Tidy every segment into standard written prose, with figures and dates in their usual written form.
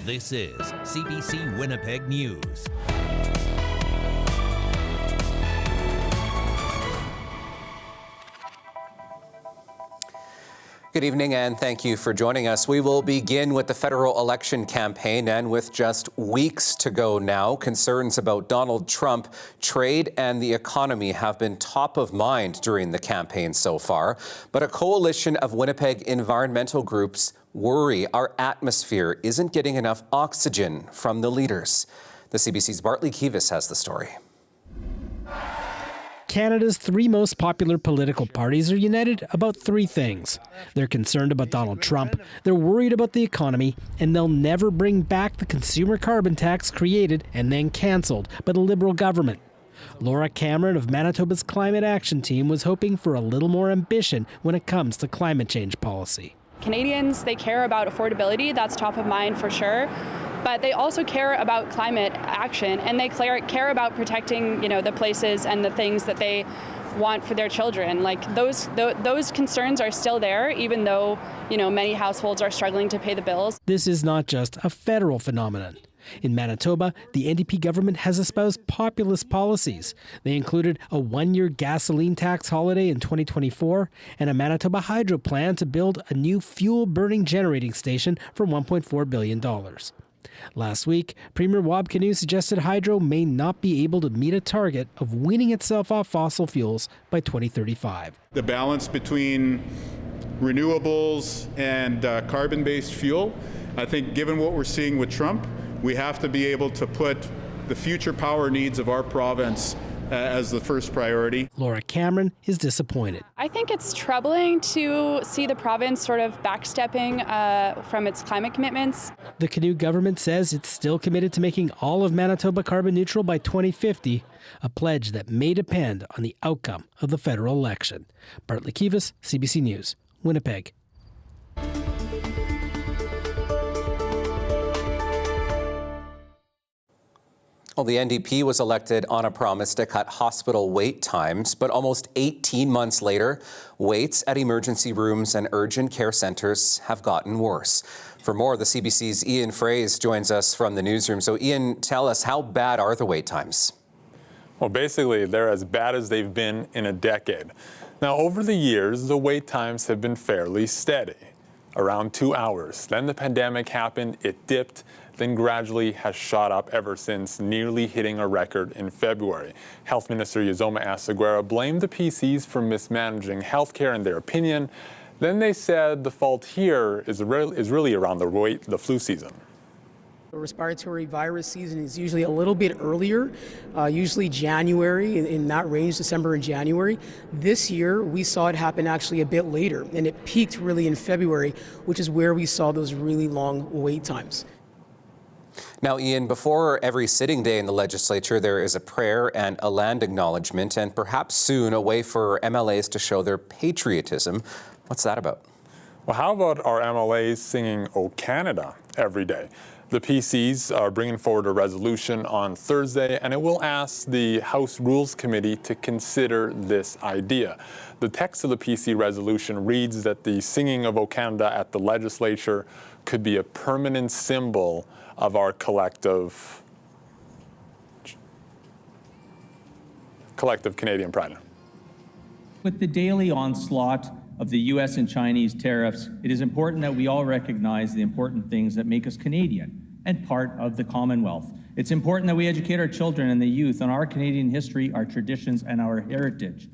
This is CBC Winnipeg News. Good evening and thank you for joining us. We will begin with the federal election campaign, and with just weeks to go now, concerns about Donald Trump, trade and the economy have been top of mind during the campaign so far. But a coalition of Winnipeg environmental groups worry our atmosphere isn't getting enough oxygen from the leaders. The CBC's Bartley Kivas has the story. Canada's three most popular political parties are united about three things. They're concerned about Donald Trump, they're worried about the economy, and they'll never bring back the consumer carbon tax created and then cancelled by the Liberal government. Laura Cameron of Manitoba's Climate Action Team was hoping for a little more ambition when it comes to climate change policy. Canadians, they care about affordability, that's top of mind for sure. But they also care about climate action, and they care about protecting, the places and the things that they want for their children. Like those concerns are still there, even though, many households are struggling to pay the bills. This is not just a federal phenomenon. In Manitoba, the NDP government has espoused populist policies. They included a one-year gasoline tax holiday in 2024 and a Manitoba hydro plan to build a new fuel-burning generating station for $1.4 billion. Last week, Premier Wab Kinew suggested hydro may not be able to meet a target of weaning itself off fossil fuels by 2035. The balance between renewables and carbon-based fuel, I think given what we're seeing with Trump, we have to be able to put the future power needs of our province as the first priority. Laura Cameron is disappointed. I think it's troubling to see the province sort of backstepping from its climate commitments. The Kinew government says it's still committed to making all of Manitoba carbon neutral by 2050, a pledge that may depend on the outcome of the federal election. Bartley Kivas, CBC News, Winnipeg. Well, the NDP was elected on a promise to cut hospital wait times, but almost 18 months later, waits at emergency rooms and urgent care centres have gotten worse. For more, the CBC's Ian Fraze joins us from the newsroom. So Ian, tell us, how bad are the wait times? Well, basically, they're as bad as they've been in a decade. Now, over the years, the wait times have been fairly steady, around 2 hours. Then the pandemic happened, it dipped, then gradually has shot up ever since, nearly hitting a record in February. Health Minister Uzoma Asseguera blamed the PCs for mismanaging healthcare in their opinion. Then they said the fault here is really around the flu season. The respiratory virus season is usually a little bit earlier, usually January, in that range, December and January. This year, we saw it happen actually a bit later, and it peaked really in February, which is where we saw those really long wait times. Now, Ian, before every sitting day in the legislature, there is a prayer and a land acknowledgement, and perhaps soon a way for MLAs to show their patriotism. What's that about? Well, how about our MLAs singing "O Canada" every day? The PCs are bringing forward a resolution on Thursday, and it will ask the House Rules Committee to consider this idea. The text of the PC resolution reads that the singing of "O Canada" at the legislature could be a permanent symbol of our collective Canadian pride. With the daily onslaught of the U.S. and Chinese tariffs, it is important that we all recognize the important things that make us Canadian and part of the Commonwealth. It's important that we educate our children and the youth on our Canadian history, our traditions, and our heritage.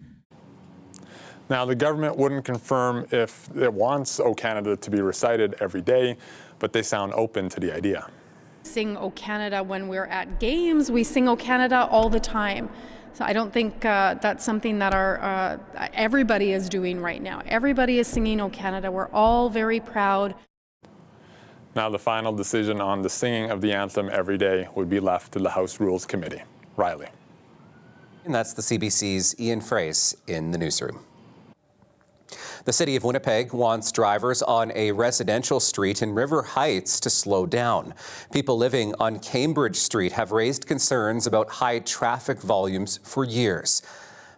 Now, the government wouldn't confirm if it wants "O Canada" to be recited every day, but they sound open to the idea. Sing "O Canada" when we're at games. We sing "O Canada" all the time. So I don't think that's something that everybody is doing right now. Everybody is singing "O Canada." We're all very proud. Now, the final decision on the singing of the anthem every day would be left to the House Rules Committee. Riley. And that's the CBC's Ian Fraze in the newsroom. The City of Winnipeg wants drivers on a residential street in River Heights to slow down. People living on Cambridge Street have raised concerns about high traffic volumes for years.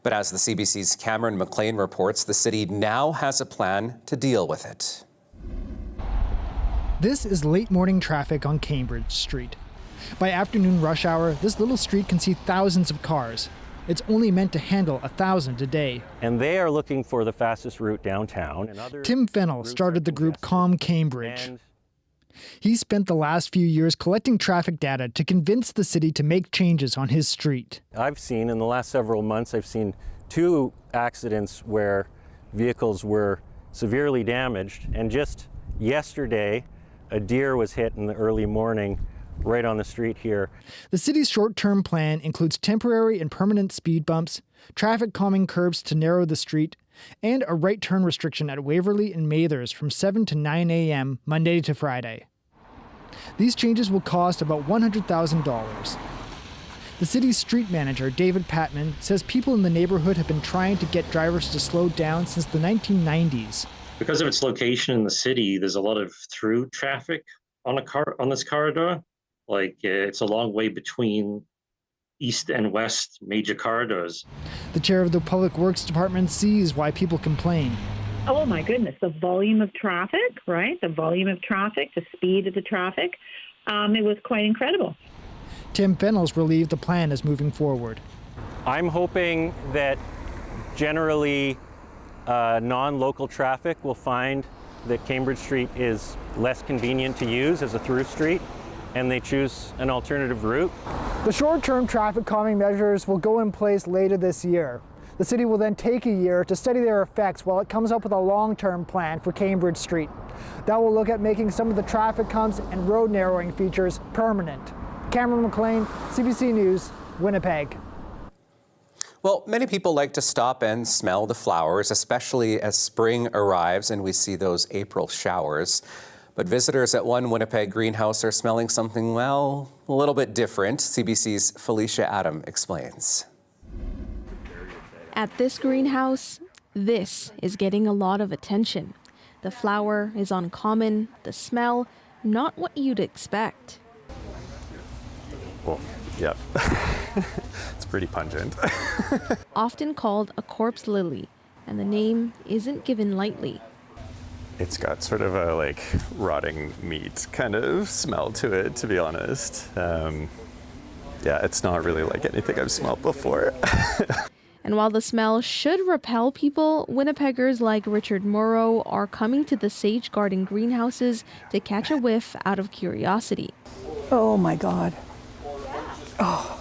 But as the CBC's Cameron McLean reports, the city now has a plan to deal with it. This is late morning traffic on Cambridge Street. By afternoon rush hour, this little street can see thousands of cars. It's only meant to handle 1,000 a day. And they are looking for the fastest route downtown. Tim Fennell started the group Calm Cambridge. He spent the last few years collecting traffic data to convince the city to make changes on his street. I've seen, in the last several months, I've seen 2 accidents where vehicles were severely damaged. And just yesterday, a deer was hit in the early morning right on the street here. The city's short-term plan includes temporary and permanent speed bumps, traffic calming curbs to narrow the street, and a right turn restriction at Waverley and Mathers from 7 to 9 a.m. Monday to Friday. These changes will cost about $100,000. The city's street manager, David Patman, says people in the neighborhood have been trying to get drivers to slow down since the 1990s. Because of its location in the city, there's a lot of through traffic on this corridor. Like it's a long way between east and west major corridors. The chair of the Public Works Department sees why people complain. Oh my goodness, the volume of traffic, right? The volume of traffic, the speed of the traffic. It was quite incredible. Tim Fennell's relieved the plan is moving forward. I'm hoping that generally non-local traffic will find that Cambridge Street is less convenient to use as a through street, and they choose an alternative route. The short-term traffic calming measures will go in place later this year. The city will then take a year to study their effects while it comes up with a long-term plan for Cambridge Street. That will look at making some of the traffic humps and road narrowing features permanent. Cameron McLean, CBC News, Winnipeg. Well, many people like to stop and smell the flowers, especially as spring arrives and we see those April showers. But visitors at one Winnipeg greenhouse are smelling something, well, a little bit different. CBC's Felicia Adam explains. At this greenhouse, this is getting a lot of attention. The flower is uncommon, the smell, not what you'd expect. Well, yeah, it's pretty pungent. Often called a corpse lily, and the name isn't given lightly. It's got sort of a like rotting meat kind of smell to it, to be honest. Yeah, it's not really like anything I've smelled before. And while the smell should repel people, Winnipeggers like Richard Morrow are coming to the Sage Garden greenhouses to catch a whiff out of curiosity. Oh my God. Oh.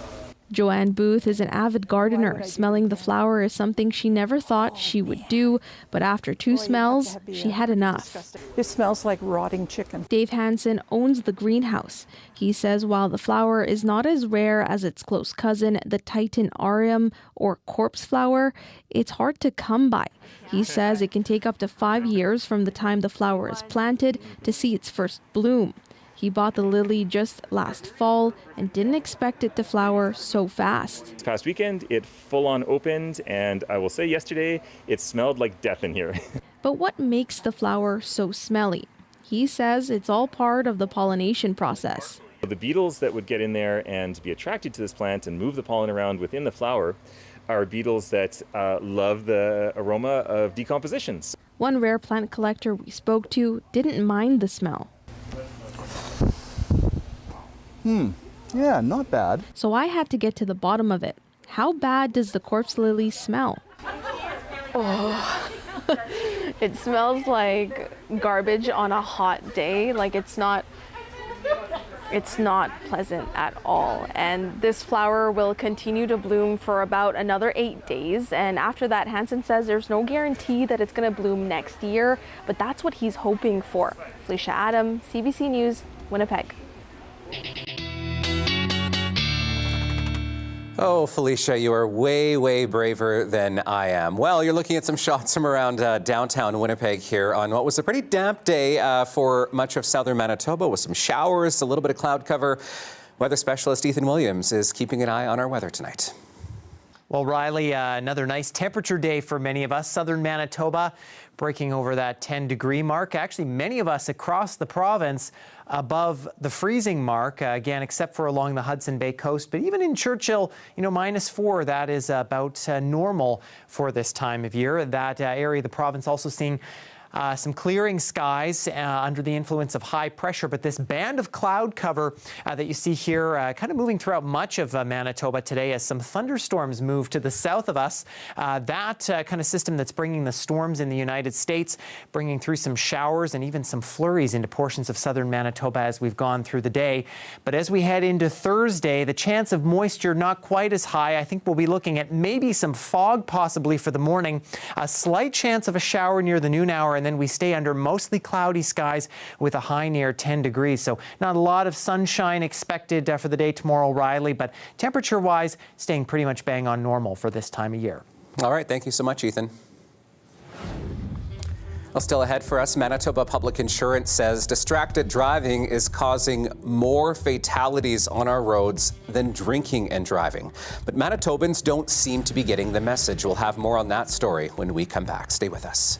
Joanne Booth is an avid gardener. Smelling the flower is something she never thought she would do, but after 2 smells, she had enough. It smells like rotting chicken. Dave Hansen owns the greenhouse. He says while the flower is not as rare as its close cousin, the Titan aureum or corpse flower, it's hard to come by. He says it can take up to 5 years from the time the flower is planted to see its first bloom. He bought the lily just last fall and didn't expect it to flower so fast. This past weekend, it full-on opened, and I will say yesterday, it smelled like death in here. But what makes the flower so smelly? He says it's all part of the pollination process. The beetles that would get in there and be attracted to this plant and move the pollen around within the flower are beetles that love the aroma of decompositions. One rare plant collector we spoke to didn't mind the smell. Yeah, not bad. So I had to get to the bottom of it. How bad does the corpse lily smell? Oh, it smells like garbage on a hot day. Like it's not pleasant at all. And this flower will continue to bloom for about another 8 days. And after that, Hansen says there's no guarantee that it's going to bloom next year, but that's what he's hoping for. Felicia Adam, CBC News, Winnipeg. Oh, Felicia, you are way, way braver than I am. Well, you're looking at some shots from around downtown Winnipeg here on what was a pretty damp day for much of southern Manitoba with some showers, a little bit of cloud cover. Weather specialist Ethan Williams is keeping an eye on our weather tonight. Well, Riley, another nice temperature day for many of us. Southern Manitoba breaking over that 10-degree mark. Actually, many of us across the province above the freezing mark, again, except for along the Hudson Bay coast. But even in Churchill, -4, that is about normal for this time of year. That area of the province also seeing some clearing skies under the influence of high pressure, but this band of cloud cover that you see here kind of moving throughout much of Manitoba today as some thunderstorms move to the south of us. That kind of system that's bringing the storms in the United States, bringing through some showers and even some flurries into portions of southern Manitoba as we've gone through the day. But as we head into Thursday, the chance of moisture not quite as high. I think we'll be looking at maybe some fog possibly for the morning, a slight chance of a shower near the noon hour, and then we stay under mostly cloudy skies with a high near 10 degrees. So not a lot of sunshine expected for the day tomorrow, Riley, but temperature-wise, staying pretty much bang on normal for this time of year. All right, thank you so much, Ethan. Well, still ahead for us, Manitoba Public Insurance says distracted driving is causing more fatalities on our roads than drinking and driving. But Manitobans don't seem to be getting the message. We'll have more on that story when we come back. Stay with us.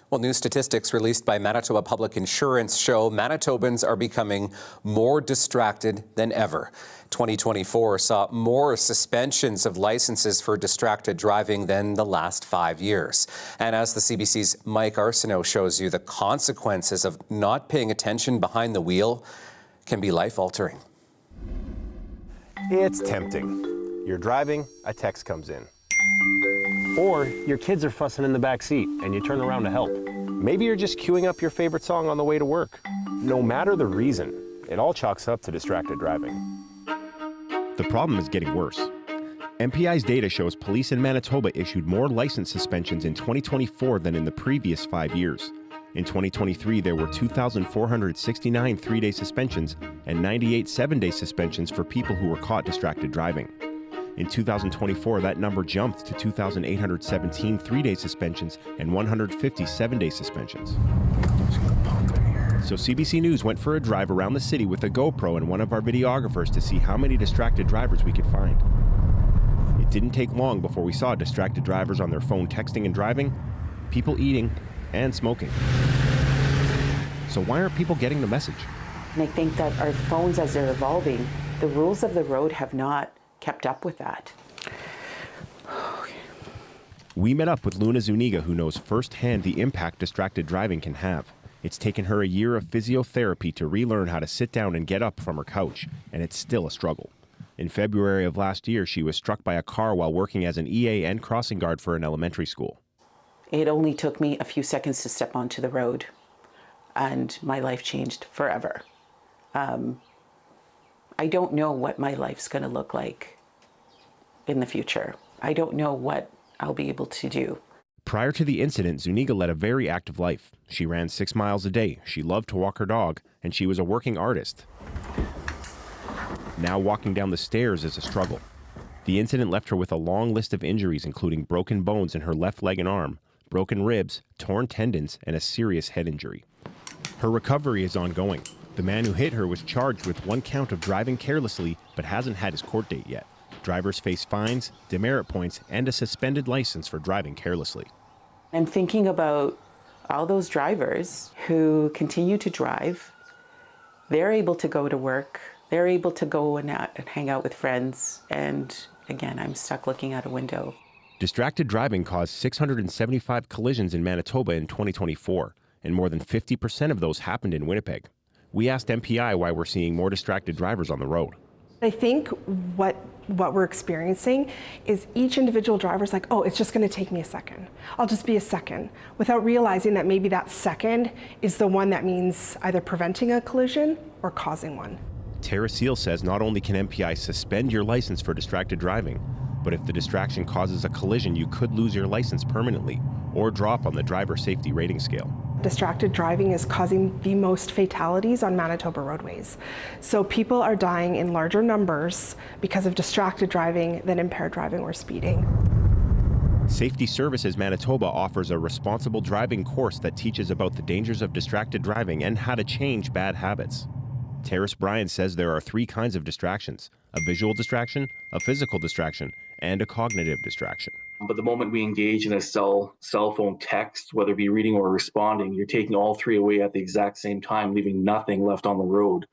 Well, new statistics released by Manitoba Public Insurance show Manitobans are becoming more distracted than ever. 2024 saw more suspensions of licenses for distracted driving than the last 5 years. And as the CBC's Mike Arsenault shows you, the consequences of not paying attention behind the wheel can be life-altering. It's tempting. You're driving, a text comes in. Or your kids are fussing in the back seat and you turn around to help. Maybe you're just queuing up your favorite song on the way to work. No matter the reason, it all chalks up to distracted driving. The problem is getting worse. MPI's data shows police in Manitoba issued more license suspensions in 2024 than in the previous 5 years. In 2023, there were 2,469 three-day suspensions and 98 seven-day suspensions for people who were caught distracted driving. In 2024, that number jumped to 2,817 three-day suspensions and 150 seven-day suspensions. So CBC News went for a drive around the city with a GoPro and one of our videographers to see how many distracted drivers we could find. It didn't take long before we saw distracted drivers on their phone texting and driving, people eating, and smoking. So why aren't people getting the message? And I think that our phones, as they're evolving, the rules of the road have not kept up with that. We met up with Luna Zuniga, who knows firsthand the impact distracted driving can have. It's taken her a year of physiotherapy to relearn how to sit down and get up from her couch, and it's still a struggle. In February of last year, she was struck by a car while working as an EA and crossing guard for an elementary school. It only took me a few seconds to step onto the road, and my life changed forever. I don't know what my life's going to look like in the future. I don't know what I'll be able to do. Prior to the incident, Zuniga led a very active life. She ran 6 miles a day, she loved to walk her dog, and she was a working artist. Now walking down the stairs is a struggle. The incident left her with a long list of injuries, including broken bones in her left leg and arm, broken ribs, torn tendons, and a serious head injury. Her recovery is ongoing. The man who hit her was charged with 1 count of driving carelessly, but hasn't had his court date yet. Drivers face fines, demerit points, and a suspended license for driving carelessly. I'm thinking about all those drivers who continue to drive. They're able to go to work. They're able to go and hang out with friends. And again, I'm stuck looking out a window. Distracted driving caused 675 collisions in Manitoba in 2024, and more than 50% of those happened in Winnipeg. We asked MPI why we're seeing more distracted drivers on the road. I think what we're experiencing is each individual driver's like, oh, it's just going to take me a second. I'll just be a second, without realizing that maybe that second is the one that means either preventing a collision or causing one. Tara Seal says not only can MPI suspend your license for distracted driving, but if the distraction causes a collision, you could lose your license permanently or drop on the driver safety rating scale. Distracted driving is causing the most fatalities on Manitoba roadways. So people are dying in larger numbers because of distracted driving than impaired driving or speeding. Safety Services Manitoba offers a responsible driving course that teaches about the dangers of distracted driving and how to change bad habits. Terrace Bryan says there are 3 kinds of distractions: a visual distraction, a physical distraction, and a cognitive distraction. But the moment we engage in a cell phone text, whether it be reading or responding, you're taking all 3 away at the exact same time, leaving nothing left on the road.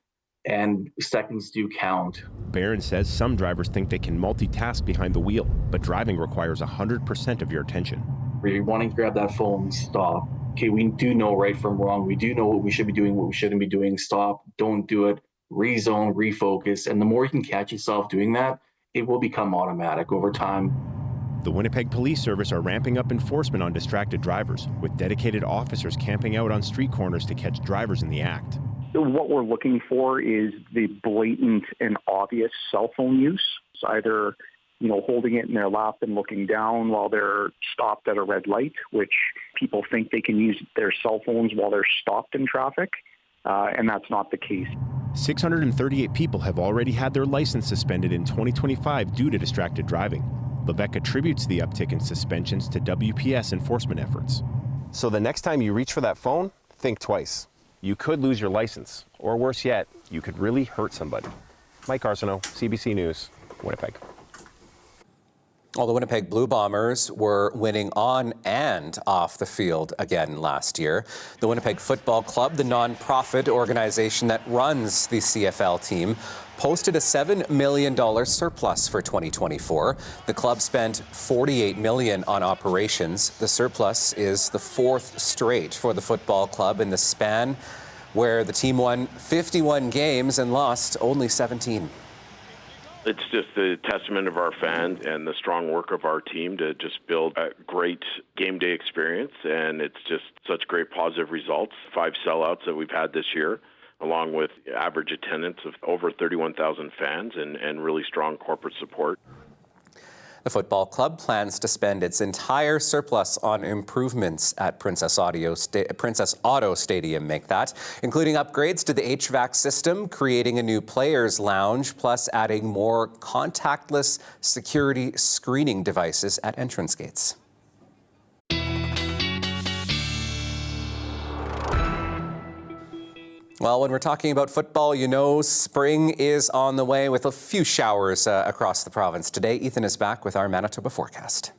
And seconds do count. Barron says some drivers think they can multitask behind the wheel, but driving requires 100% of your attention. Where you're wanting to grab that phone, stop. Okay, we do know right from wrong. We do know what we should be doing, what we shouldn't be doing. Stop, don't do it, rezone, refocus. And the more you can catch yourself doing that, it will become automatic over time. The Winnipeg Police Service are ramping up enforcement on distracted drivers, with dedicated officers camping out on street corners to catch drivers in the act. What we're looking for is the blatant and obvious cell phone use. It's either, holding it in their lap and looking down while they're stopped at a red light, which people think they can use their cell phones while they're stopped in traffic, and that's not the case. 638 people have already had their license suspended in 2025 due to distracted driving. Levesque attributes the uptick in suspensions to WPS enforcement efforts. So the next time you reach for that phone, think twice. You could lose your license, or worse yet, you could really hurt somebody. Mike Arsenault, CBC News, Winnipeg. Well, the Winnipeg Blue Bombers were winning on and off the field again last year. The Winnipeg Football Club, the non-profit organization that runs the CFL team, posted a $7 million surplus for 2024. The club spent $48 million on operations. The surplus is the 4th straight for the football club in the span where the team won 51 games and lost only 17. It's just a testament of our fans and the strong work of our team to just build a great game day experience, and it's just such great positive results. 5 sellouts that we've had this year, along with average attendance of over 31,000 fans and really strong corporate support. The football club plans to spend its entire surplus on improvements at Princess Auto Stadium, including upgrades to the HVAC system, creating a new players' lounge, plus adding more contactless security screening devices at entrance gates. Well, when we're talking about football, you know spring is on the way with a few showers across the province. Today, Ethan is back with our Manitoba forecast.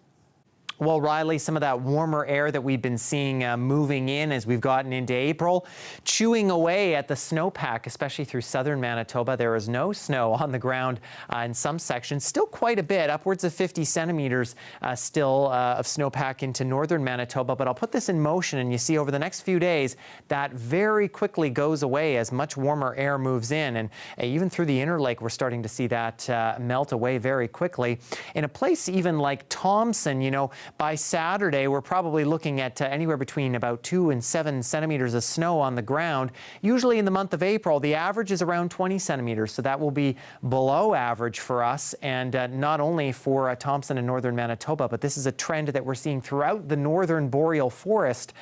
Well, Riley, some of that warmer air that we've been seeing moving in as we've gotten into April, chewing away at the snowpack, especially through southern Manitoba. There is no snow on the ground in some sections, still quite a bit, upwards of 50 centimeters still of snowpack into northern Manitoba. But I'll put this in motion, and you see over the next few days that very quickly goes away as much warmer air moves in. And even through the Inner Lake, we're starting to see that melt away very quickly. In a place even like Thompson, you know, by Saturday, we're probably looking at anywhere between about 2 and 7 centimeters of snow on the ground. Usually in the month of April, the average is around 20 centimeters, so that will be below average for us, and not only for Thompson and northern Manitoba, but this is a trend that we're seeing throughout the northern boreal forest,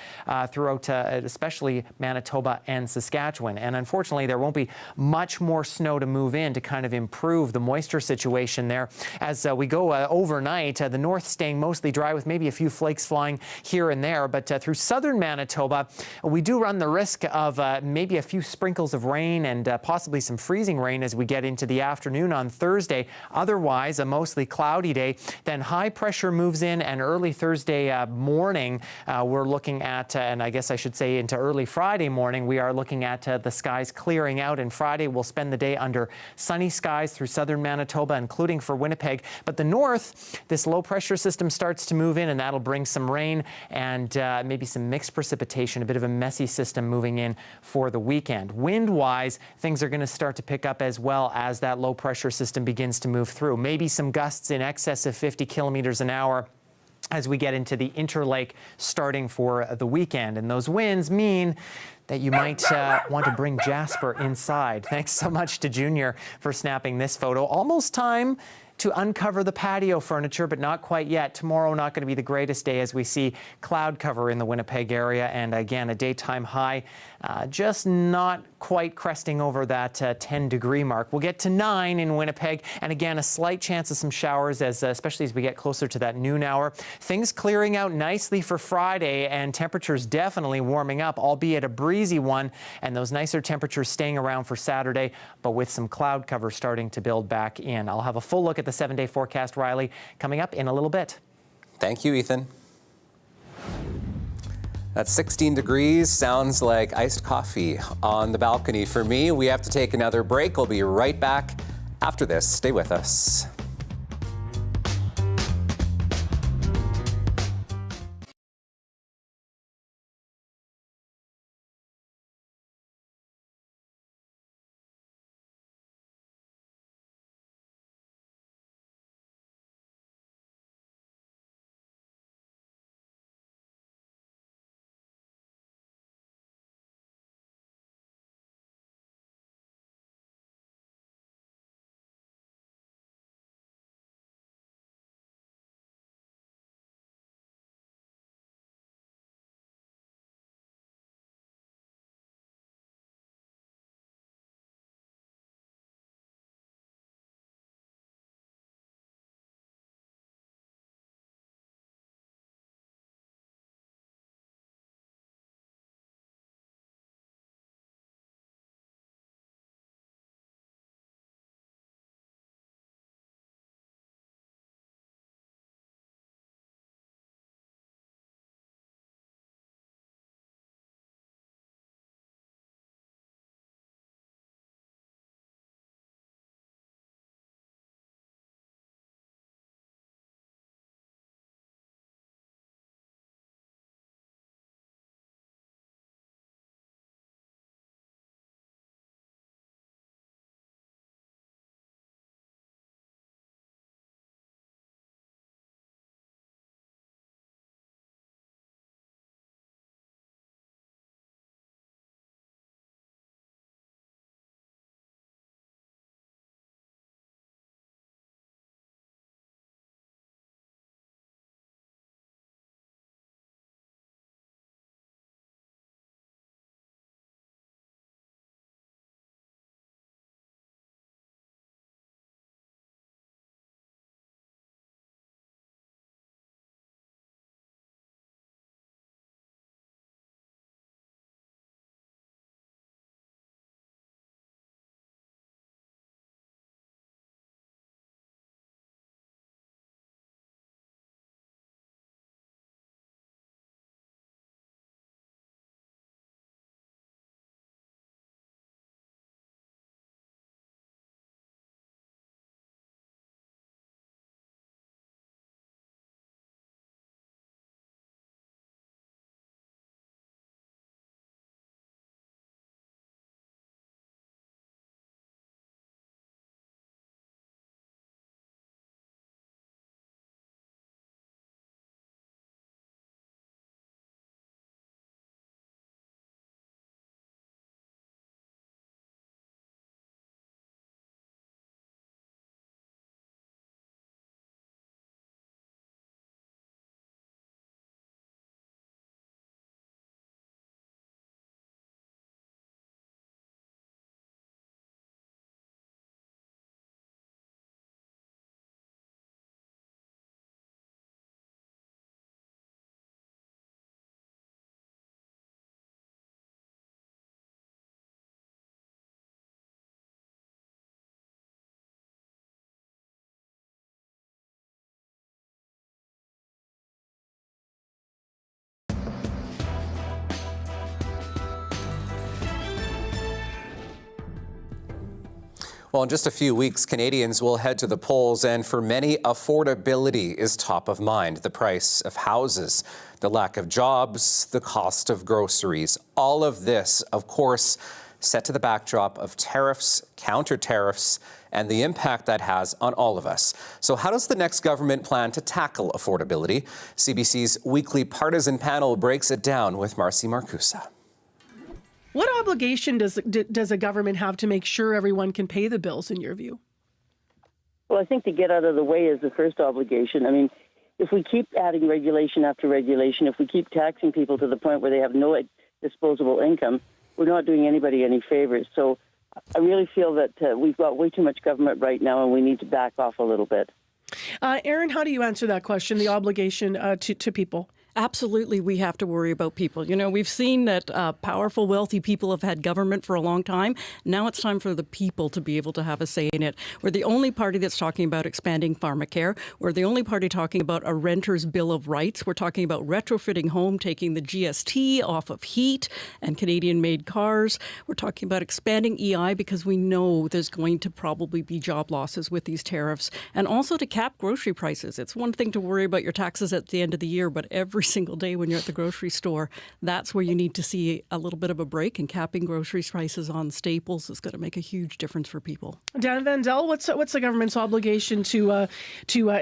throughout especially Manitoba and Saskatchewan. And unfortunately, there won't be much more snow to move in to kind of improve the moisture situation there. As we go overnight, the north staying mostly dry with maybe a few flakes flying here and there. But through southern Manitoba, we do run the risk of maybe a few sprinkles of rain and possibly some freezing rain as we get into the afternoon on Thursday. Otherwise, a mostly cloudy day. Then high pressure moves in, and early Thursday morning, we're looking at, and I guess I should say into early Friday morning, we are looking at the skies clearing out. And Friday, we'll spend the day under sunny skies through southern Manitoba, including for Winnipeg. But the north, this low pressure system starts to move in, and that'll bring some rain and maybe some mixed precipitation, a bit of a messy system moving in for the weekend. Wind-wise, things are going to start to pick up as well as that low pressure system begins to move through. Maybe some gusts in excess of 50 kilometers an hour as we get into the Interlake starting for the weekend. And those winds mean that you might want to bring Jasper inside. Thanks so much to Junior for snapping this photo. Almost time to uncover the patio furniture, but not quite yet. Tomorrow not going to be the greatest day as we see cloud cover in the Winnipeg area, and again a daytime high just not quite cresting over that 10-degree mark. We'll get to 9 in Winnipeg, and again a slight chance of some showers especially as we get closer to that noon hour. Things clearing out nicely for Friday, and temperatures definitely warming up, albeit a breezy one, and those nicer temperatures staying around for Saturday, but with some cloud cover starting to build back in. I'll have a full look at the 7-day forecast, Riley, coming up in a little bit. Thank you, Ethan. That's 16 degrees. Sounds like iced coffee on the balcony for me. We have to take another break. We'll be right back after this. Stay with us. Well, in just a few weeks, Canadians will head to the polls, and for many, affordability is top of mind. The price of houses, the lack of jobs, the cost of groceries. All of this, of course, set to the backdrop of tariffs, counter-tariffs, and the impact that has on all of us. So how does the next government plan to tackle affordability? CBC's weekly partisan panel breaks it down with Marcy Marcusa. What obligation does a government have to make sure everyone can pay the bills, in your view? Well, I think to get out of the way is the first obligation. I mean, if we keep adding regulation after regulation, if we keep taxing people to the point where they have no disposable income, we're not doing anybody any favors. So I really feel that we've got way too much government right now, and we need to back off a little bit. Erin, how do you answer that question, the obligation to people? Absolutely, we have to worry about people. You know, we've seen that powerful, wealthy people have had government for a long time. Now it's time for the people to be able to have a say in it. We're the only party that's talking about expanding pharmacare. We're the only party talking about a renter's bill of rights. We're talking about retrofitting home, taking the GST off of heat and Canadian-made cars. We're talking about expanding EI because we know there's going to probably be job losses with these tariffs. And also to cap grocery prices. It's one thing to worry about your taxes at the end of the year, but every single day when you're at the grocery store, that's where you need to see a little bit of a break, and capping grocery prices on staples is going to make a huge difference for people. Dan Vandel, what's the government's obligation to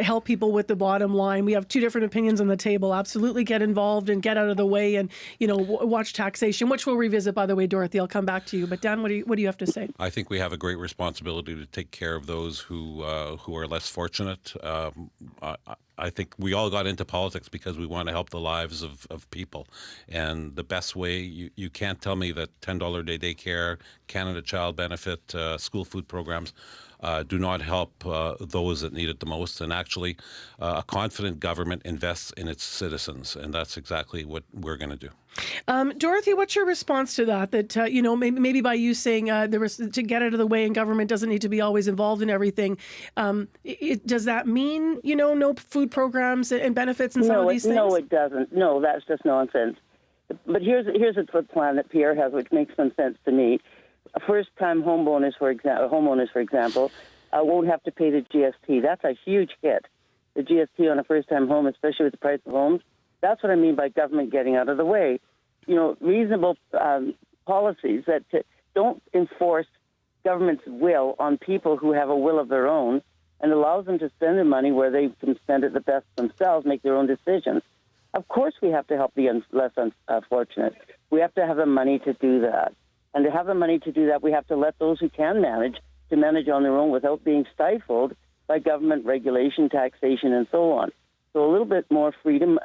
help people with the bottom line? We have two different opinions on the table. Absolutely get involved and get out of the way, and watch taxation, which we'll revisit, by the way, Dorothy. I'll come back to you. But Dan, what do you have to say? I think we have a great responsibility to take care of those who are less fortunate. I think we all got into politics because we want to help the lives of people. And the best way, you can't tell me that $10 a day daycare, Canada Child Benefit, school food programs do not help those that need it the most. And actually, a confident government invests in its citizens. And that's exactly what we're going to do. Dorothy, what's your response to that? That, maybe by you saying there was to get out of the way and government doesn't need to be always involved in everything. Does that mean, no food programs and benefits and some of these things? No, it doesn't. No, that's just nonsense. But here's a plan that Pierre has, which makes some sense to me. First-time homeowners, for example, won't have to pay the GST. That's a huge hit. The GST on a first-time home, especially with the price of homes. That's what I mean by government getting out of the way. Reasonable policies that don't enforce government's will on people who have a will of their own and allows them to spend their money where they can spend it the best themselves, make their own decisions. Of course, we have to help the less unfortunate. We have to have the money to do that. And to have the money to do that, we have to let those who can manage to manage on their own without being stifled by government regulation, taxation, and so on. So a little bit more freedom,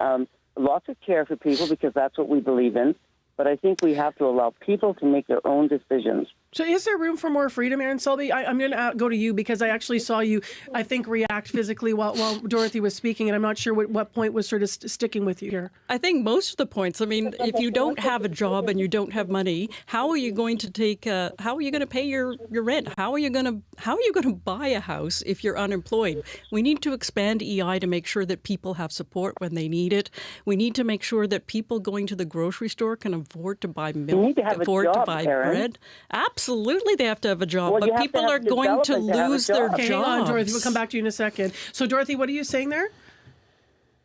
lots of care for people because that's what we believe in. But I think we have to allow people to make their own decisions. So is there room for more freedom, Erin Selby? I'm going to go to you because I actually saw you, I think, react physically while Dorothy was speaking, and I'm not sure what point was sort of sticking with you here. I think most of the points. I mean, if you don't have a job and you don't have money, how are you going to how are you going to pay your rent? How are you going to buy a house if you're unemployed? We need to expand EI to make sure that people have support when they need it. We need to make sure that people going to the grocery store can afford to buy milk, afford to buy bread. Absolutely, they have to have a job, but people are going to lose their jobs. Hang on, Dorothy, we'll come back to you in a second. So, Dorothy, what are you saying there?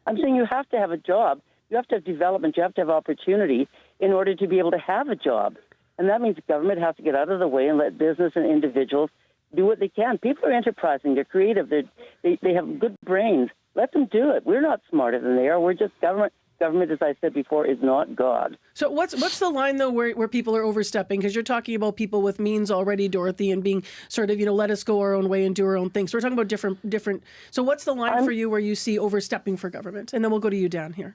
I'm saying you have to have a job. You have to have development. You have to have opportunity in order to be able to have a job. And that means the government has to get out of the way and let business and individuals do what they can. People are enterprising. They're creative. They have good brains. Let them do it. We're not smarter than they are. We're just government. Government, as I said before, is not God. So what's the line, though, where people are overstepping? Because you're talking about people with means already, Dorothy, and being sort of, let us go our own way and do our own things. So we're talking about different. So what's the line for you where you see overstepping for government? And then we'll go to you, Dan, here.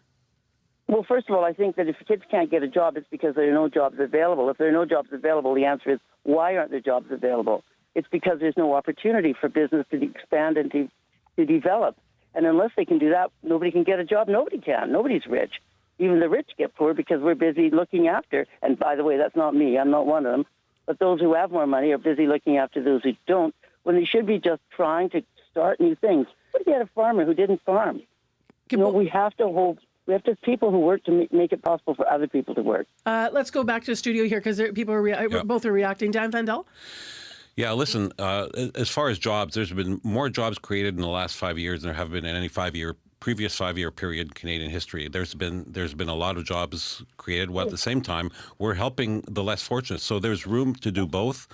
Well, first of all, I think that if kids can't get a job, it's because there are no jobs available. If there are no jobs available, the answer is, why aren't there jobs available? It's because there's no opportunity for business to expand and to develop. And unless they can do that, nobody can get a job. Nobody can. Nobody's rich. Even the rich get poor because we're busy looking after. And by the way, that's not me. I'm not one of them. But those who have more money are busy looking after those who don't, when they should be just trying to start new things. What if you had a farmer who didn't farm? We have to have people who work to make it possible for other people to work. Let's go back to the studio here because people are both are reacting. Dan Vandel? Yeah, listen, as far as jobs, there's been more jobs created in the last 5 years than there have been in any previous 5-year period in Canadian history. There's been a lot of jobs created, while at the same time we're helping the less fortunate. So there's room to do both.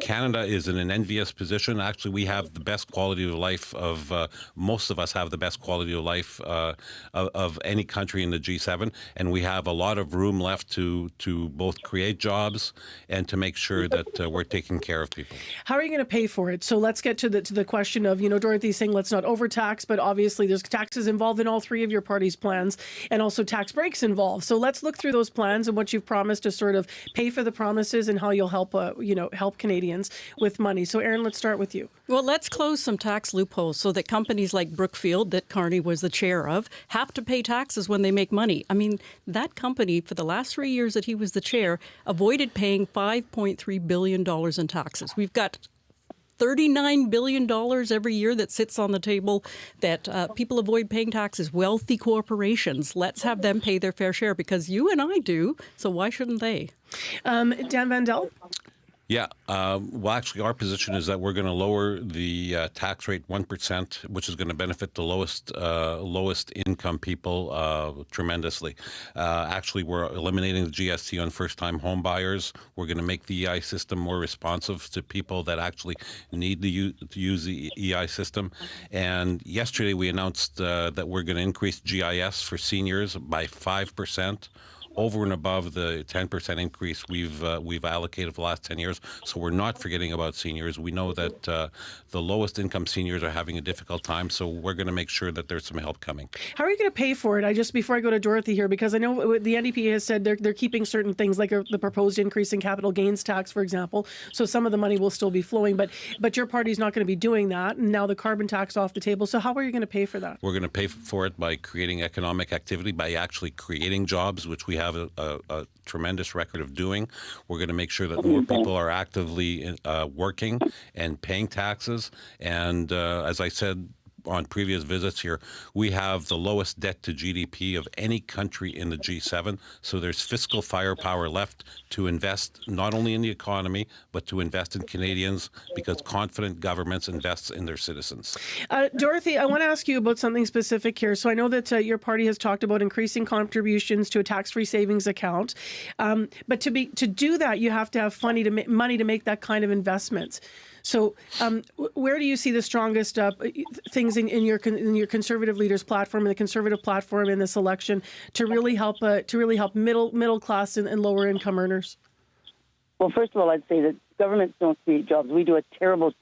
Canada is in an envious position. Actually, we have the best quality of life of most of us have the best quality of life of any country in the G7, and we have a lot of room left to both create jobs and to make sure that we're taking care of people. How are you going to pay for it? So let's get to the question of, Dorothy's saying let's not overtax, but obviously there's taxes involved in all three of your party's plans, and also tax breaks involved. So let's look through those plans and what you've promised to sort of pay for the promises and how you'll help, help Canadians with money. So Erin, let's start with you. Well, let's close some tax loopholes so that companies like Brookfield, that Carney was the chair of, have to pay taxes when they make money. I mean, that company, for the last 3 years that he was the chair, avoided paying $5.3 billion in taxes. We've got $39 billion every year that sits on the table that people avoid paying taxes. Wealthy corporations, let's have them pay their fair share, because you and I do, so why shouldn't they? Dan Vandel? Yeah. Well, actually, our position is that we're going to lower the tax rate 1%, which is going to benefit the lowest income people tremendously. Actually, we're eliminating the GST on first-time home buyers. We're going to make the EI system more responsive to people that actually need to use the EI system. And yesterday, we announced that we're going to increase GIS for seniors by 5%. Over and above the 10% increase we've allocated for the last 10 years. So we're not forgetting about seniors. We know that the lowest income seniors are having a difficult time, so we're going to make sure that there's some help coming. How are you going to pay for it? Before I go to Dorothy here, because I know the NDP has said they're keeping certain things, like the proposed increase in capital gains tax, for example. So some of the money will still be flowing, but your party's not going to be doing that. And now the carbon tax off the table. So how are you going to pay for that? We're going to pay for it by creating economic activity, by actually creating jobs, which we have a tremendous record of doing. We're going to make sure that more people are actively working and paying taxes. And as I said on previous visits here, we have the lowest debt to GDP of any country in the G7. So there's fiscal firepower left to invest not only in the economy, but to invest in Canadians, because confident governments invest in their citizens. Dorothy, I want to ask you about something specific here. So I know that your party has talked about increasing contributions to a tax-free savings account. But to do that, you have to have money to make that kind of investments. So where do you see the strongest things in your Conservative leaders' platform and the Conservative platform in this election to really help middle class and lower income earners? Well, first of all, I'd say that governments don't create jobs. We do a terrible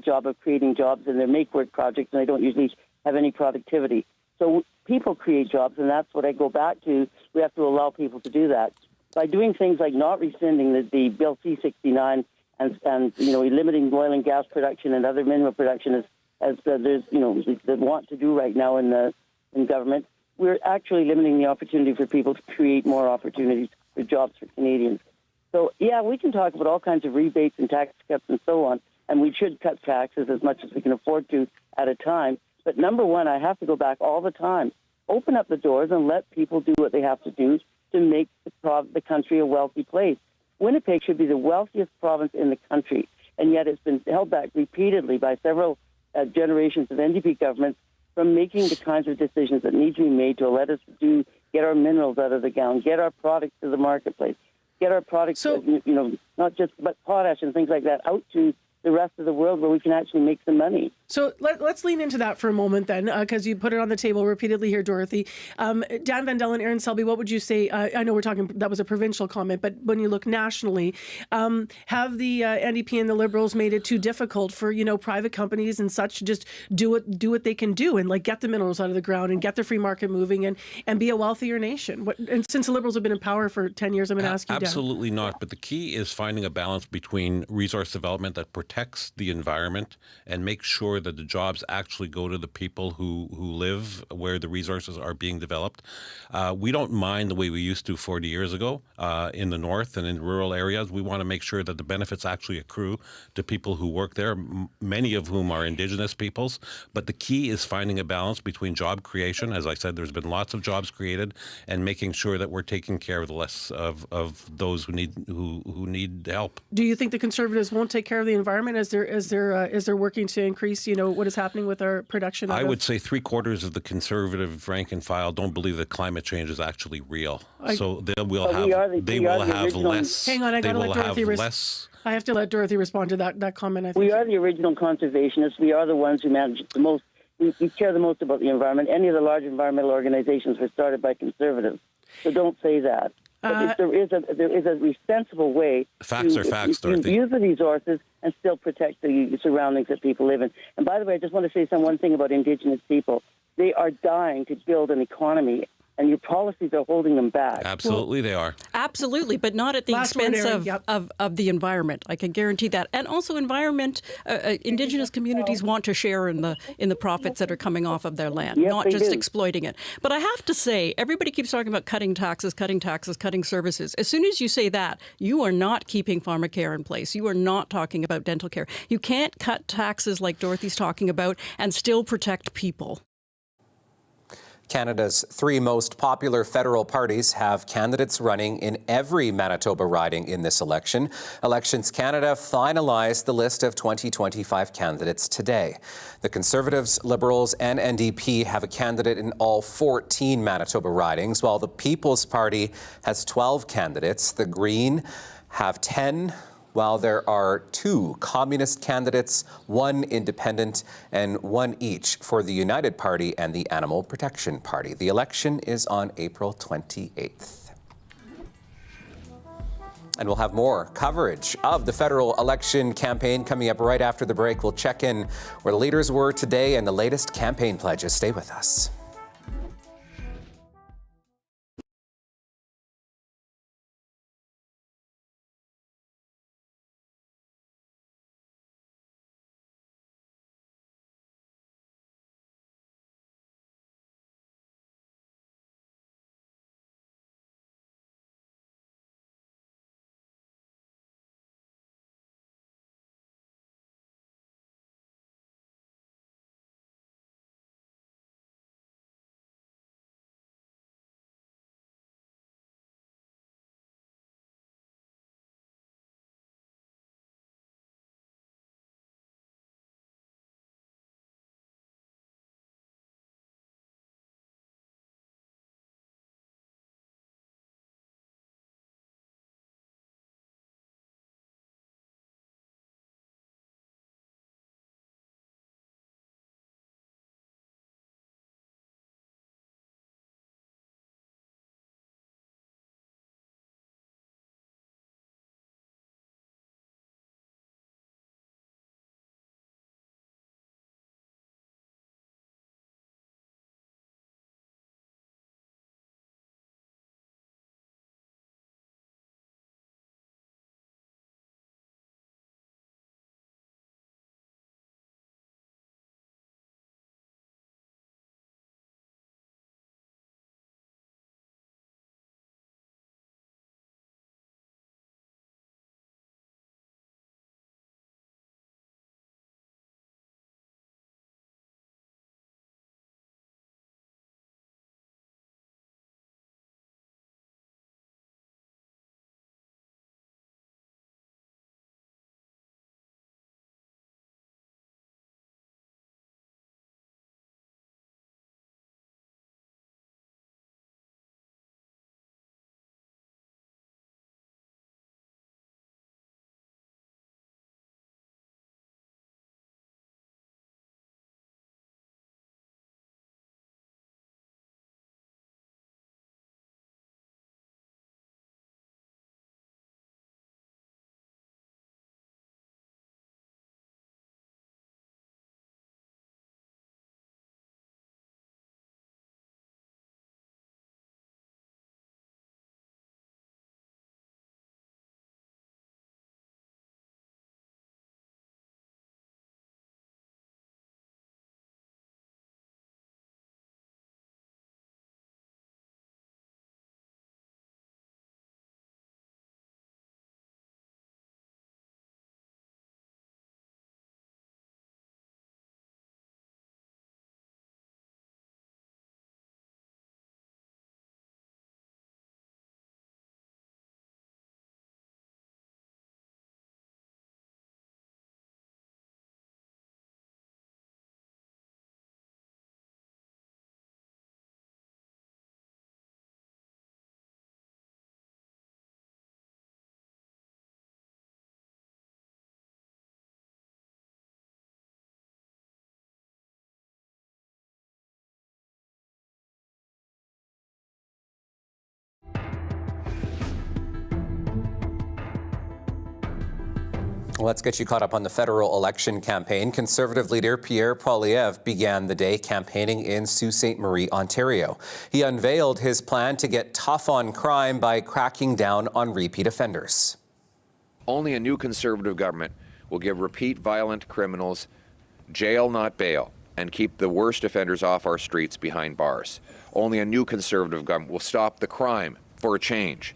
job of creating jobs in their make-work projects, and they don't usually have any productivity. So people create jobs, and that's what I go back to. We have to allow people to do that. By doing things like not rescinding the Bill C-69 and limiting oil and gas production and other mineral production as there's they want to do right now in government, we're actually limiting the opportunity for people to create more opportunities for jobs for Canadians. So yeah, we can talk about all kinds of rebates and tax cuts and so on, and we should cut taxes as much as we can afford to at a time. But number one, I have to go back all the time. Open up the doors and let people do what they have to do to make the country a wealthy place. Winnipeg should be the wealthiest province in the country, and yet it's been held back repeatedly by several generations of NDP governments from making the kinds of decisions that need to be made to let us get our minerals out of the ground, get our products to the marketplace, get our products, not just but potash and things like that, out to the rest of the world where we can actually make some money. So let's lean into that for a moment then, because you put it on the table repeatedly here, Dorothy. Dan Vandel and Erin Selby, what would you say? I know that was a provincial comment, but when you look nationally, have the NDP and the Liberals made it too difficult for private companies and such to just do what they can do and get the minerals out of the ground and get the free market moving and be a wealthier nation? And since the Liberals have been in power for 10 years, I'm going to ask you, Dan. Absolutely not. But the key is finding a balance between resource development that protects protects the environment and makes sure that the jobs actually go to the people who live where the resources are being developed. We don't mind the way we used to 40 years ago in the north and in rural areas. We want to make sure that the benefits actually accrue to people who work there, many of whom are Indigenous peoples. But the key is finding a balance between job creation. As I said, there's been lots of jobs created, and making sure that we're taking care of the less of those who need help. Do you think the Conservatives won't take care of the environment as they're working to increase, what is happening with our production? I would say 3/4 of the Conservative rank and file don't believe that climate change is actually real. So they will have less. Hang on, I got to let Dorothy I have to let Dorothy respond to that comment. I think we are the original conservationists. We are the ones who manage the most. We care the most about the environment. Any of the large environmental organizations were started by conservatives. So don't say that. But there is a sensible way facts are facts, Dorothy. Use the resources and still protect the surroundings that people live in. And by the way, I just want to say one thing about Indigenous people. They are dying to build an economy, and your policies are holding them back. Absolutely, they are. Absolutely, but not at the expense of the environment. I can guarantee that. And also, Indigenous communities want to share in the profits that are coming off of their land, not just exploiting it. But I have to say, everybody keeps talking about cutting taxes, cutting services. As soon as you say that, you are not keeping pharmacare in place. You are not talking about dental care. You can't cut taxes like Dorothy's talking about and still protect people. Canada's 3 most popular federal parties have candidates running in every Manitoba riding in this election. Elections Canada finalized the list of 2025 candidates today. The Conservatives, Liberals, and NDP have a candidate in all 14 Manitoba ridings, while the People's Party has 12 candidates. The Green have 10, while there are 2 communist candidates, 1 independent, and 1 each for the United Party and the Animal Protection Party. The election is on April 28th. And we'll have more coverage of the federal election campaign coming up right after the break. We'll check in where the leaders were today and the latest campaign pledges. Stay with us. Let's get you caught up on the federal election campaign. Conservative leader Pierre Poilievre began the day campaigning in Sault Ste. Marie, Ontario. He unveiled his plan to get tough on crime by cracking down on repeat offenders. Only a new Conservative government will give repeat violent criminals jail, not bail, and keep the worst offenders off our streets behind bars. Only a new Conservative government will stop the crime for a change.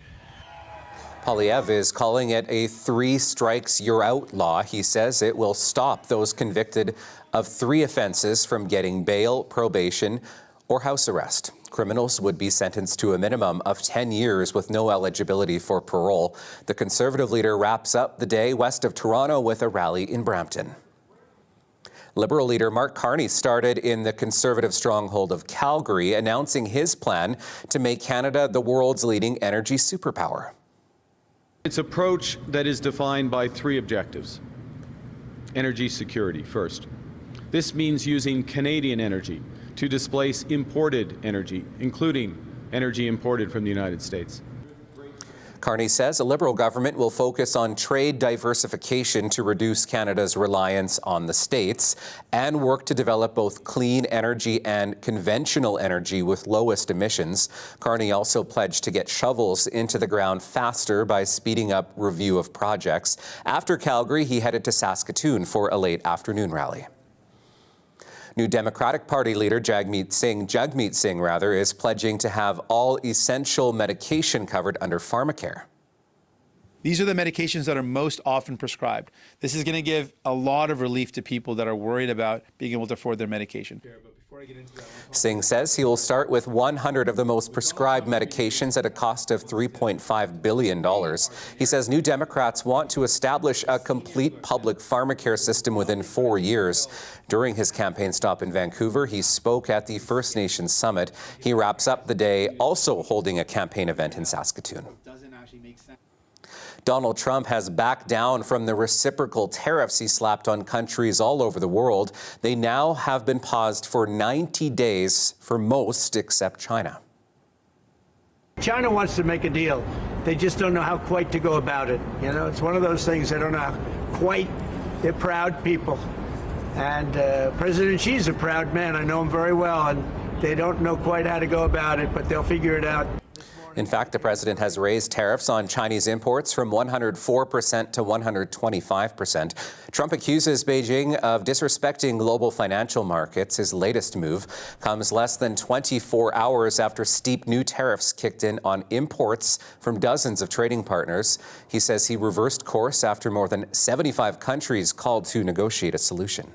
Poilievre is calling it a 3 strikes you're out law. He says it will stop those convicted of 3 offenses from getting bail, probation, or house arrest. Criminals would be sentenced to a minimum of 10 years with no eligibility for parole. The Conservative leader wraps up the day west of Toronto with a rally in Brampton. Liberal leader Mark Carney started in the Conservative stronghold of Calgary, announcing his plan to make Canada the world's leading energy superpower. It's an approach that is defined by 3 objectives. Energy security first. This means using Canadian energy to displace imported energy, including energy imported from the United States. Carney says a Liberal government will focus on trade diversification to reduce Canada's reliance on the States and work to develop both clean energy and conventional energy with lowest emissions. Carney also pledged to get shovels into the ground faster by speeding up review of projects. After Calgary, he headed to Saskatoon for a late afternoon rally. New Democratic Party leader Jagmeet Singh is pledging to have all essential medication covered under pharmacare. These are the medications that are most often prescribed. This is going to give a lot of relief to people that are worried about being able to afford their medication. Singh says he will start with 100 of the most prescribed medications at a cost of $3.5 billion. He says New Democrats want to establish a complete public pharmacare system within 4 years. During his campaign stop in Vancouver, he spoke at the First Nations Summit. He wraps up the day also holding a campaign event in Saskatoon. Donald Trump has backed down from the reciprocal tariffs he slapped on countries all over the world. They now have been paused for 90 days for most except China. China wants to make a deal. They just don't know how quite to go about it. You know, it's one of those things they don't know how quite. They're proud people. And President Xi's a proud man. I know him very well, and they don't know quite how to go about it, but they'll figure it out. In fact, the president has raised tariffs on Chinese imports from 104% to 125%. Trump accuses Beijing of disrespecting global financial markets. His latest move comes less than 24 hours after steep new tariffs kicked in on imports from dozens of trading partners. He says he reversed course after more than 75 countries called to negotiate a solution.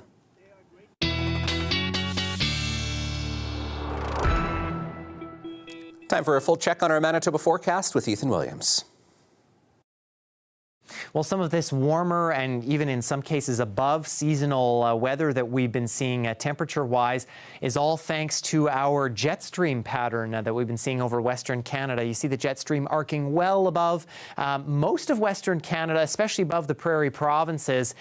Time for a full check on our Manitoba forecast with Ethan Williams. Well, some of this warmer and even in some cases above seasonal weather that we've been seeing temperature-wise is all thanks to our jet stream pattern that we've been seeing over Western Canada. You see the jet stream arcing well above most of Western Canada, especially above the prairie provinces.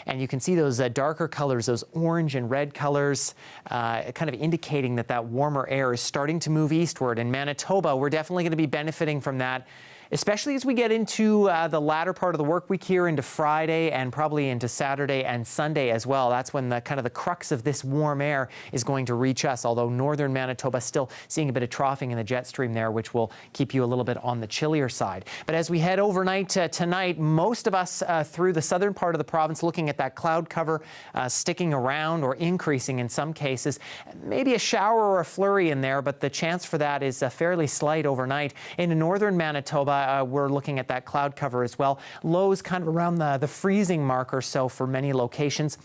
And you can see those darker colors, those orange and red colors, kind of indicating that that warmer air is starting to move eastward. In Manitoba, we're definitely going to be benefiting from that, especially as we get into the latter part of the work week here into Friday and probably into Saturday and Sunday as well. That's when the kind of the crux of this warm air is going to reach us, although northern Manitoba still seeing a bit of troughing in the jet stream there, which will keep you a little bit on the chillier side. But as we head overnight tonight, most of us through the southern part of the province looking at that cloud cover sticking around or increasing in some cases. Maybe a shower or a flurry in there, but the chance for that is fairly slight overnight. In northern Manitoba, we're looking at that cloud cover as well. Lows kind of around the freezing mark or so for many locations.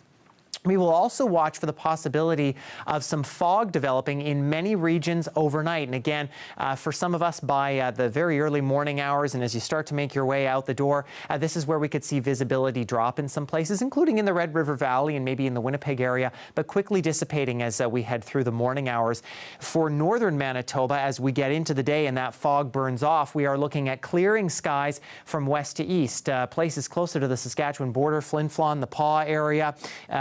We will also watch for the possibility of some fog developing in many regions overnight. And again, for some of us by the very early morning hours and as you start to make your way out the door, this is where we could see visibility drop in some places, including in the Red River Valley and maybe in the Winnipeg area, but quickly dissipating as we head through the morning hours. For northern Manitoba, as we get into the day and that fog burns off, we are looking at clearing skies from west to east. Places closer to the Saskatchewan border, Flin Flon, the Paw area,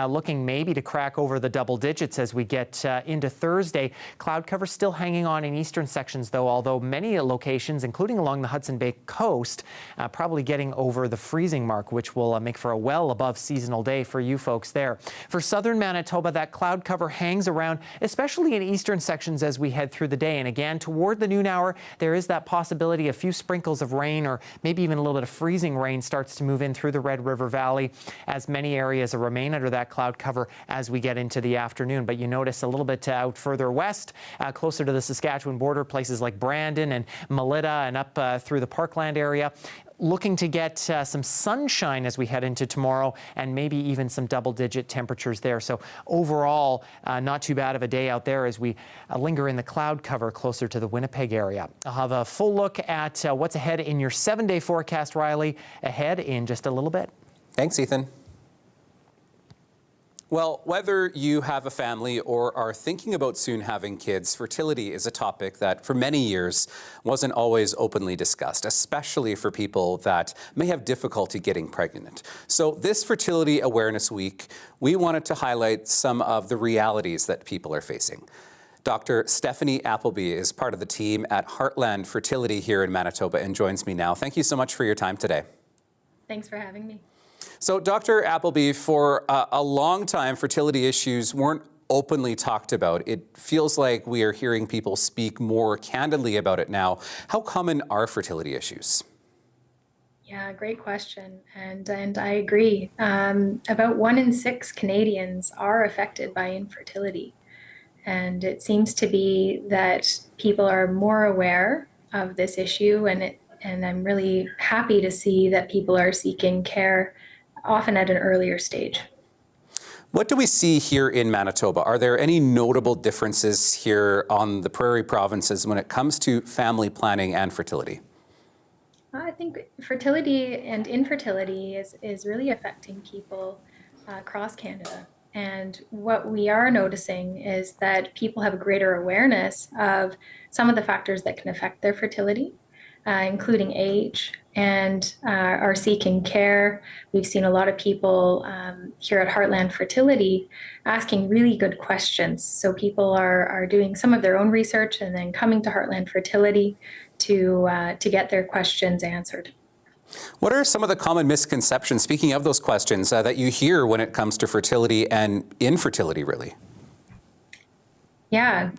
looking looking maybe to crack over the double digits as we get into Thursday. Cloud cover still hanging on in eastern sections, though, although many locations, including along the Hudson Bay coast, probably getting over the freezing mark, which will make for a well above seasonal day for you folks there. For southern Manitoba, that cloud cover hangs around, especially in eastern sections as we head through the day. And again, toward the noon hour, there is that possibility a few sprinkles of rain or maybe even a little bit of freezing rain starts to move in through the Red River Valley, as many areas remain under that cloud cover as we get into the afternoon. But you notice a little bit out further west, closer to the Saskatchewan border, places like Brandon and Melita and up through the Parkland area, looking to get some sunshine as we head into tomorrow, and maybe even some double-digit temperatures there. So overall, not too bad of a day out there as we linger in the cloud cover closer to the Winnipeg area. I'll have a full look at what's ahead in your 7-day forecast, Riley, ahead in just a little bit. Thanks, Ethan. Well, whether you have a family or are thinking about soon having kids, fertility is a topic that for many years wasn't always openly discussed, especially for people that may have difficulty getting pregnant. So this Fertility Awareness Week, we wanted to highlight some of the realities that people are facing. Dr. Stephanie Appleby is part of the team at Heartland Fertility here in Manitoba and joins me now. Thank you so much for your time today. Thanks for having me. So, Dr. Appleby, for a long time, fertility issues weren't openly talked about. It feels like we are hearing people speak more candidly about it now. How common are fertility issues? Yeah, great question. And I agree. About 1 in 6 Canadians are affected by infertility. And it seems to be that people are more aware of this issue, and I'm really happy to see that people are seeking care often at an earlier stage. What do we see here in Manitoba? Are there any notable differences here on the prairie provinces when it comes to family planning and fertility? I think fertility and infertility is really affecting people across Canada. And what we are noticing is that people have a greater awareness of some of the factors that can affect their fertility, including age, and are seeking care. We've seen a lot of people here at Heartland Fertility asking really good questions. So people are doing some of their own research and then coming to Heartland Fertility to get their questions answered. What are some of the common misconceptions, speaking of those questions, that you hear when it comes to fertility and infertility, really? Yeah,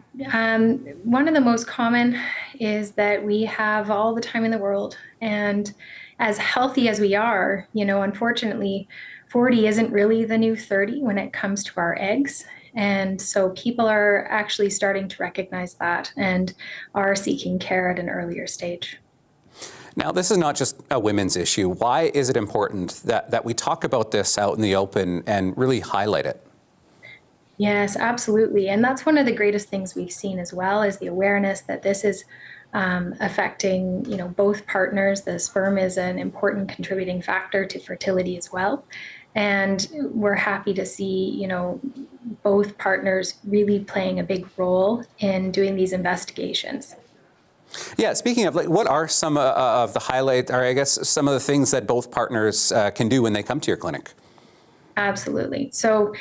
one of the most common is that we have all the time in the world. And as healthy as we are, unfortunately, 40 isn't really the new 30 when it comes to our eggs. And so people are actually starting to recognize that and are seeking care at an earlier stage. Now, this is not just a women's issue. Why is it important that we talk about this out in the open and really highlight it? Yes, absolutely. And that's one of the greatest things we've seen as well, is the awareness that this is affecting, both partners. The sperm is an important contributing factor to fertility as well. And we're happy to see, both partners really playing a big role in doing these investigations. Yeah, speaking of, what are some of the highlight, or I guess some of the things that both partners can do when they come to your clinic? Absolutely. So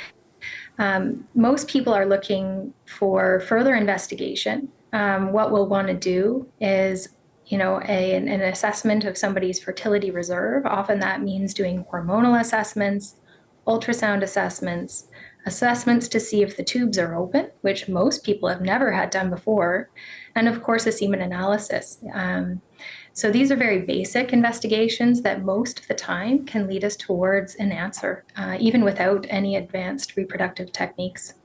most people are looking for further investigation. What we'll want to do is, an assessment of somebody's fertility reserve. Often that means doing hormonal assessments, ultrasound assessments, assessments to see if the tubes are open, which most people have never had done before, and of course a semen analysis. So these are very basic investigations that most of the time can lead us towards an answer, even without any advanced reproductive techniques.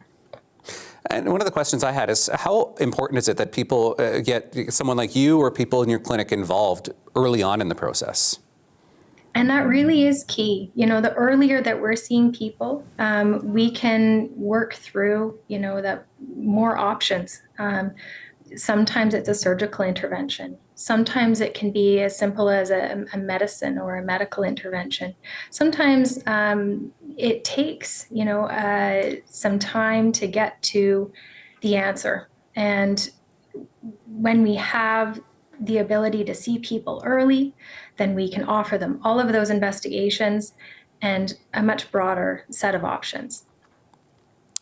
And one of the questions I had is, how important is it that people get someone like you or people in your clinic involved early on in the process? And that really is key. The earlier that we're seeing people, we can work through, the more options. Sometimes it's a surgical intervention. Sometimes it can be as simple as a medicine or a medical intervention. Sometimes it takes, some time to get to the answer. And when we have the ability to see people early, then we can offer them all of those investigations and a much broader set of options.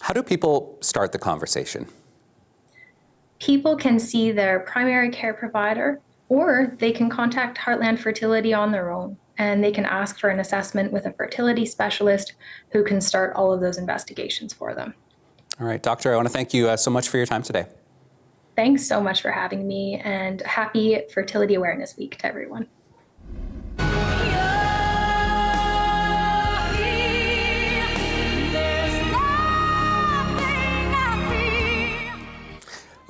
How do people start the conversation? People can see their primary care provider, or they can contact Heartland Fertility on their own, and they can ask for an assessment with a fertility specialist who can start all of those investigations for them. All right, Doctor, I want to thank you so much for your time today. Thanks so much for having me, and happy Fertility Awareness Week to everyone.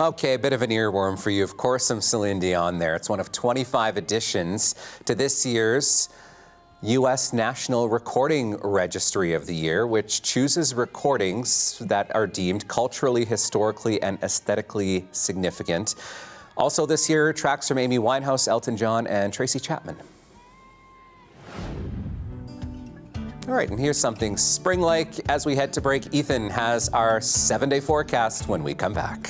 Okay, a bit of an earworm for you. Of course, some Celine Dion there. It's one of 25 additions to this year's U.S. National Recording Registry of the Year, which chooses recordings that are deemed culturally, historically, and aesthetically significant. Also this year, tracks from Amy Winehouse, Elton John, and Tracy Chapman. All right, and here's something spring-like as we head to break. Ethan has our 7-day forecast when we come back.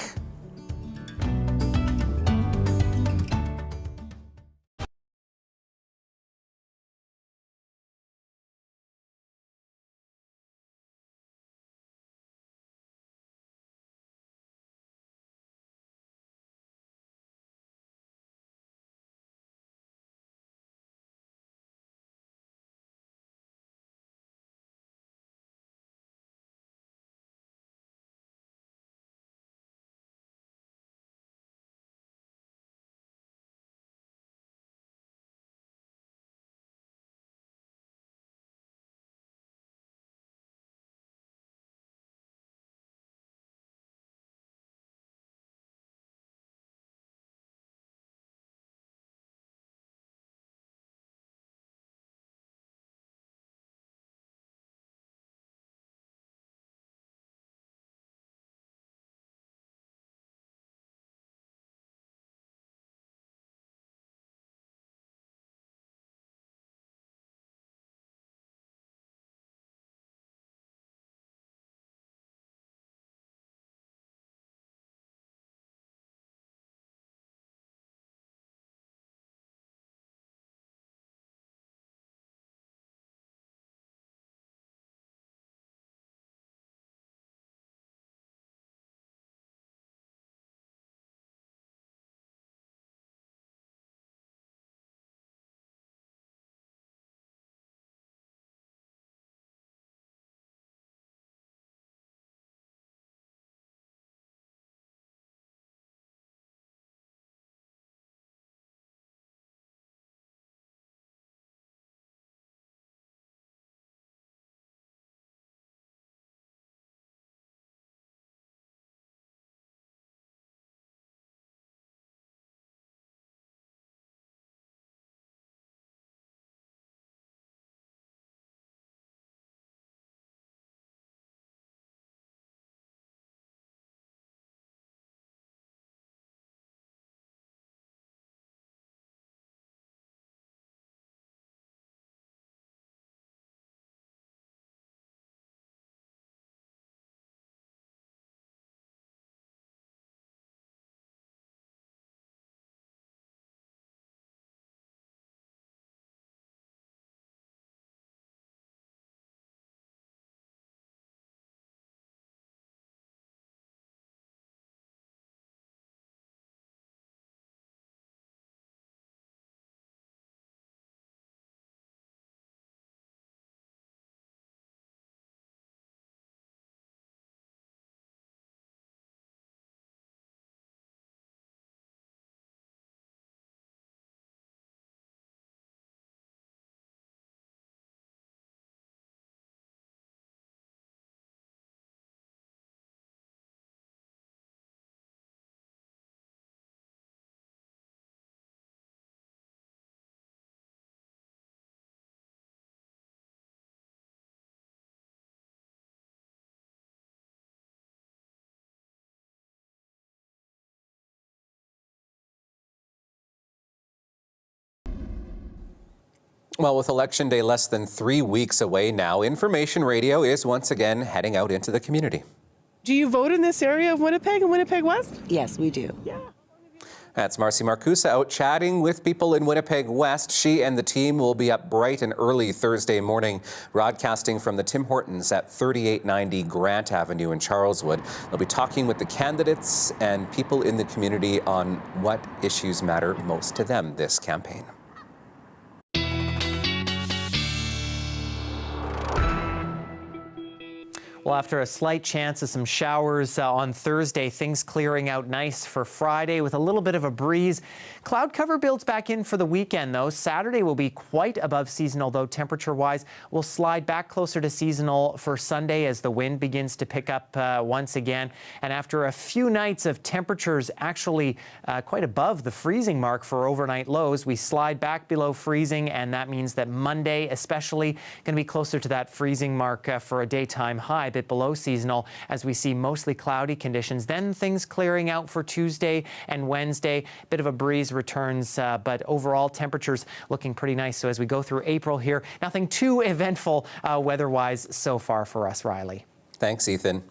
Well, with Election Day less than 3 weeks away now, Information Radio is once again heading out into the community. Do you vote in this area of Winnipeg and Winnipeg West? Yes, we do. Yeah. That's Marcy Marcusa out chatting with people in Winnipeg West. She and the team will be up bright and early Thursday morning, broadcasting from the Tim Hortons at 3890 Grant Avenue in Charleswood. They'll be talking with the candidates and people in the community on what issues matter most to them this campaign. Well, after a slight chance of some showers on Thursday, things clearing out nice for Friday with a little bit of a breeze. Cloud cover builds back in for the weekend, though. Saturday will be quite above seasonal, though temperature-wise will slide back closer to seasonal for Sunday as the wind begins to pick up once again. And after a few nights of temperatures actually quite above the freezing mark for overnight lows, we slide back below freezing, and that means that Monday especially going to be closer to that freezing mark for a daytime high. Bit below seasonal as we see mostly cloudy conditions. Then things clearing out for Tuesday and Wednesday. Bit of a breeze returns, but overall temperatures looking pretty nice. So as we go through April here, nothing too eventful weather-wise so far for us, Riley. Thanks, Ethan.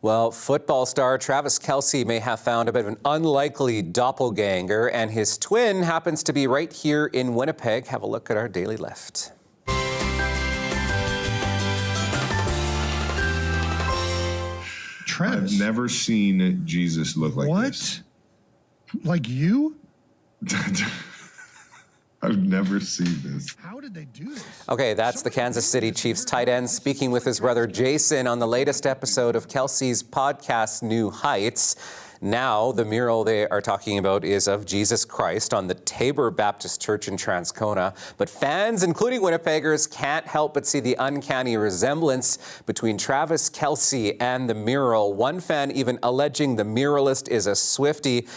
Well, football star Travis Kelce may have found a bit of an unlikely doppelganger, and his twin happens to be right here in Winnipeg. Have a look at our daily lift. Travis. I've never seen Jesus look like this. What? Like you? I've never seen this. How did they do this? Okay, that's the Kansas City Chiefs tight end speaking with his brother Jason on the latest episode of Kelce's podcast, New Heights. Now, the mural they are talking about is of Jesus Christ on the Tabor Baptist Church in Transcona. But fans, including Winnipeggers, can't help but see the uncanny resemblance between Travis Kelce and the mural. One fan even alleging the muralist is a Swiftie.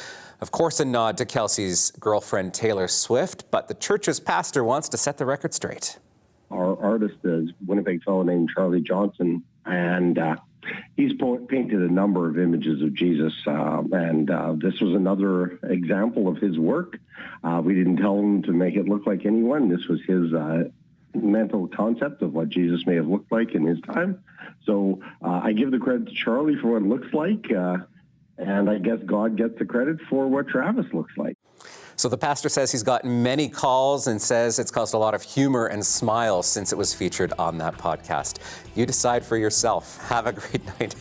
Of course, a nod to Kelce's girlfriend, Taylor Swift, but the church's pastor wants to set the record straight. Our artist is a Winnipeg fellow named Charlie Johnson, and he's painted a number of images of Jesus, and this was another example of his work. We didn't tell him to make it look like anyone. This was his mental concept of what Jesus may have looked like in his time. So I give the credit to Charlie for what it looks like, and I guess God gets the credit for what Travis looks like. So the pastor says he's gotten many calls and says it's caused a lot of humor and smiles since it was featured on that podcast. You decide for yourself. Have a great night.